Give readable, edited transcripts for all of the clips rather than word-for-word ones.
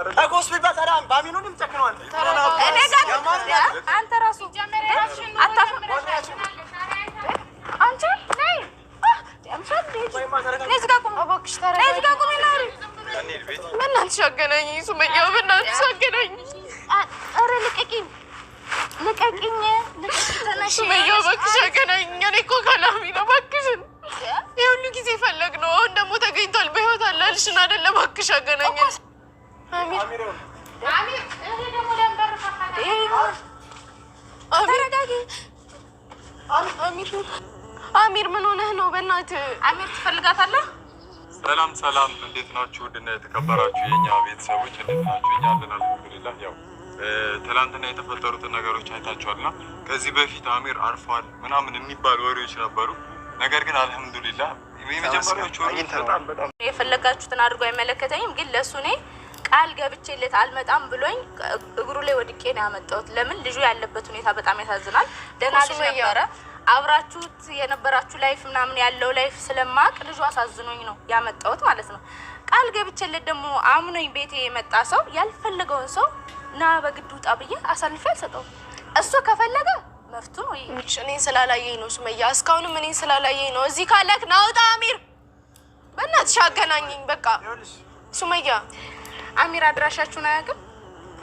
أقوس في بس أنا بامينون يمتكنون. أنا قاعد أنت راسو. أتفق. أنت ناي. أمشط ليش؟ ليش قاكم؟ أبغى أشتري. ليش قاكم يناري؟ من نشجعني سمية من نشجعني. أرى لك أكين. لك أكينيا. سمية بكشجعني يعني كو كلامي نبكشن. يقول لك زي فلقنا وأنا متجين طلبه وطلع لشنا اللي بكشجعني. آمير هذا مولان برفقة آمير من هنا هنا وبنات آمير تفلقات الله ሰላም እንዴት ናችሁ? ወደና የተከበራችሁ የኛ ቤተሰቦች እንዴት ናችሁ? እኛ አለን አልሐምዱሊላህ። ያው ትላንትና የተፈጠሩት ነገሮች አይታችኋልና ከዚህ በፊት አሚር አርፏል ምናምን የሚባሉ ወሬዎች ነበሩ። ነገር ግን አልሐምዱሊላህ የመጀመሪያዎቹ በጣም የፈለጋችሁትን አድርጎ አይመለከተኝም። ግን ለሱ ነው ቃል ገብቼለት አልመጣም ብሎኝ እግሩ ላይ ወድቄ ነው ያመጣሁት። ለምን ልጁ ያለበት ሁኔታ በጣም ያሳዝናል። ደህና ልጅ ነበረ። አብራችሁት የነበራችሁ ላይፍ ምናምን ያለው ላይፍ ስለማቅ ልጁ አሳዝኖኝ ነው ያመጣሁት ማለት ነው። ቃል ገብቼለት ደግሞ አምኖኝ ቤቴ የመጣ ሰው ያልፈለገውን ሰው ና በግድ ውጣ ብዬ አሳልፌ አልሰጠውም። እሱ ከፈለገ መፍቱ ነው። እኔን ስላላየኝ ነው ሱመያ፣ እስካሁንም እኔን ስላላየኝ ነው። እዚህ ካለክ ናውጣ አሚር፣ በእናትሽ አገናኘኝ በቃ ሱመያ። አሚር አድራሻችሁን አያውቅም?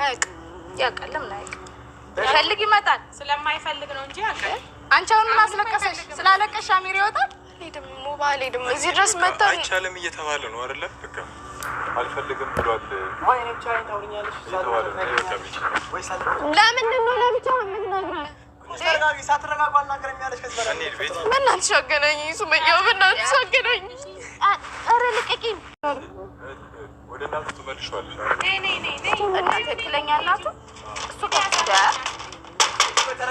አያውቅም። ያውቃል። ለምን አያውቅም? ይፈልግ ይመጣል። ስለማይፈልግ ነው እንጂ ያውቃል። አንቺ አሁን ማስለቀሰሽ ስላለቀሽ አሚር ይወጣል? ሄድም ሞባይል ሄድም እዚህ ድረስ መጣ። አይቻልም እየተባለ ነው አይደለ? በቃ አልፈልግም ብሏል። ወይኔ ቻይ ታውኛለሽ ለምንድን ነው ለብቻ የምትነግረው? ሳትረጋጉ አናገረኝ ያለሽ ከዚህ በላይ በእናትሽ አገናኘኝ ሱመያ፣ በእናትሽ አገናኘኝ። ኧረ ልቀቂኝ። ወደ እናቱ ትመልሺዋለሽ። እናት ትክክለኛ እናቱ እሱ ከስዳ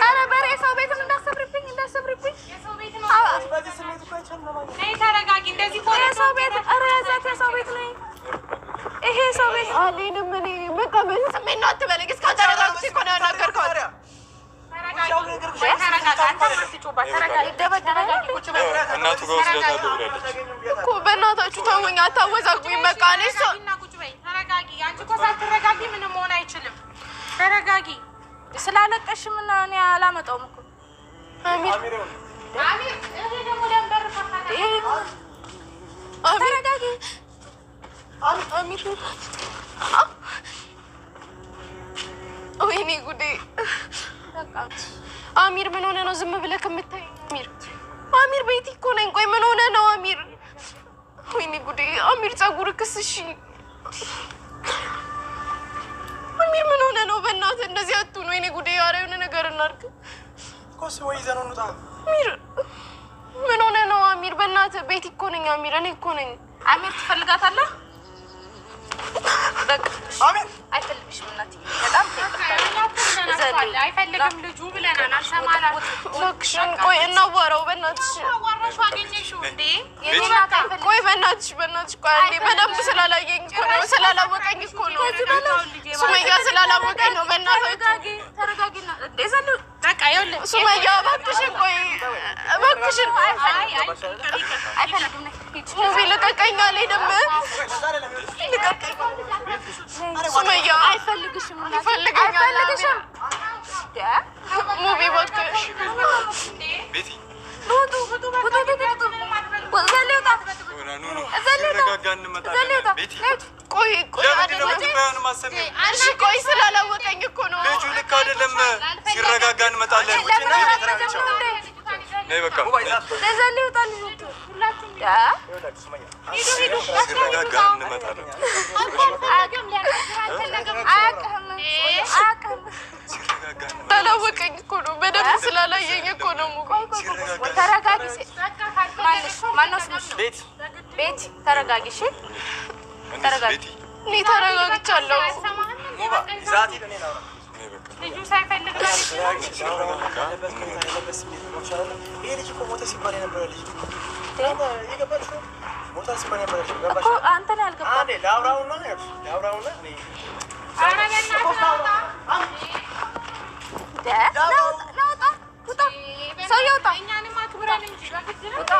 ኧረ በሬሳው ቤትም እንዳሰብርብኝ የሰው ቤት ነው። በዚህ ስሜት እኮ አይቻልም። ነይ ተረጋጊ። እንደዚህ ሆነ የሰው ቤት ኧረ ያዛት የሰው ቤት ነው ይሄ ሰው ቤት አለኝም እኔ በቃ በዚህ ስሜት ነው አትበለኝ። እስከ ተረጋግቼ እኮ ነው ያናገርኩት። እናቱ ጋር ወስዳታለሁ ብላለች እኮ። በእናታችሁ ተውኝ፣ አታወዛግቡኝ። በቃ እኔ ሰው ተረጋጊ። አንቺ እኮ ሳትረጋጊ ምንም መሆን አይችልም። ተረጋጊ። ስላለቀሽ ምን እኔ አላመጣውም እኮ አሚር እኔ ደግሞ ደንበር ፈታታ ተረጋጊ አሚር። ወይኔ ጉዴ። አሚር ምን ሆነ ነው ዝም ብለህ የምታይ? አሚር ቤቲ እኮ ነኝ። ቆይ ምን ሆነ ነው አሚር? ወይኔ ጉዴ አሚር ፀጉርክስ? እሺ አሚር ምን ሆነ ነው? በእናትህ እንደዚህ አትሁን። ወይኔ ጉዴ። ኧረ የሆነ ነገር እናድርግ እኮ ወይ ይዘነው እንውጣ። አሚር ምን ሆነ ነው አሚር? በእናትህ ቤቲ እኮ ነኝ አሚር፣ እኔ እኮ ነኝ። አሚር ትፈልጋታለህ? በቃ አሚር አይፈልግሽም እናቴ። በጣም አይፈልግም ልጁ ብለናል። አልሰማናል። እባክሽን ቆይ እናዋራው በእናትሽ። አዋራሽው አገኘሽው እንዴ? ቆይ በእናትሽ ቆይ አንዴ። በደንብ ስላላየኝ እኮ ነው፣ ስላላወቀኝ እኮ ነው። ሱመያ ስላላወቀኝ ነው። በእናትሽ ተረጋጊና እንዴ ዘሉ በቃ ይኸውልህ ሱመያ እባክሽን ቆይ እባክሽን። አይፈልግም ሙቪ ልቀቀኝ አልሄድም። ልቀቀኝ ሱመያ። አይፈልግሽም አይፈልግሽም። ሙቪ እባክሽ ቤቲ ቆይ ስላላወቀኝ እኮ ነው። ልጁ ልክ አይደለም። ሲረጋጋ እንመጣለን። ነይ በቃ ሲረጋጋ እንመጣለን። ስላላወቀኝ እኮ ነው። በደንብ ስላላየኝ እኮ ነው። ተረጋጊ። ማነው ስምሽ? ቤቲ ተረጋጊ። እሺ ተረጋጊ። እኔ ተረጋግቻለሁ። ልጁ ሳይፈልግ ይሄ ልጅ እኮ ሞተ ሲባል የነበረ ልጅ ሞታ ሲባል የነበረ ልጅ እኮ አንተ ነው ያልገባህ። ለአብራውና ሰው ይውጣ። እኛንም አክብረን እንጂ ውጣ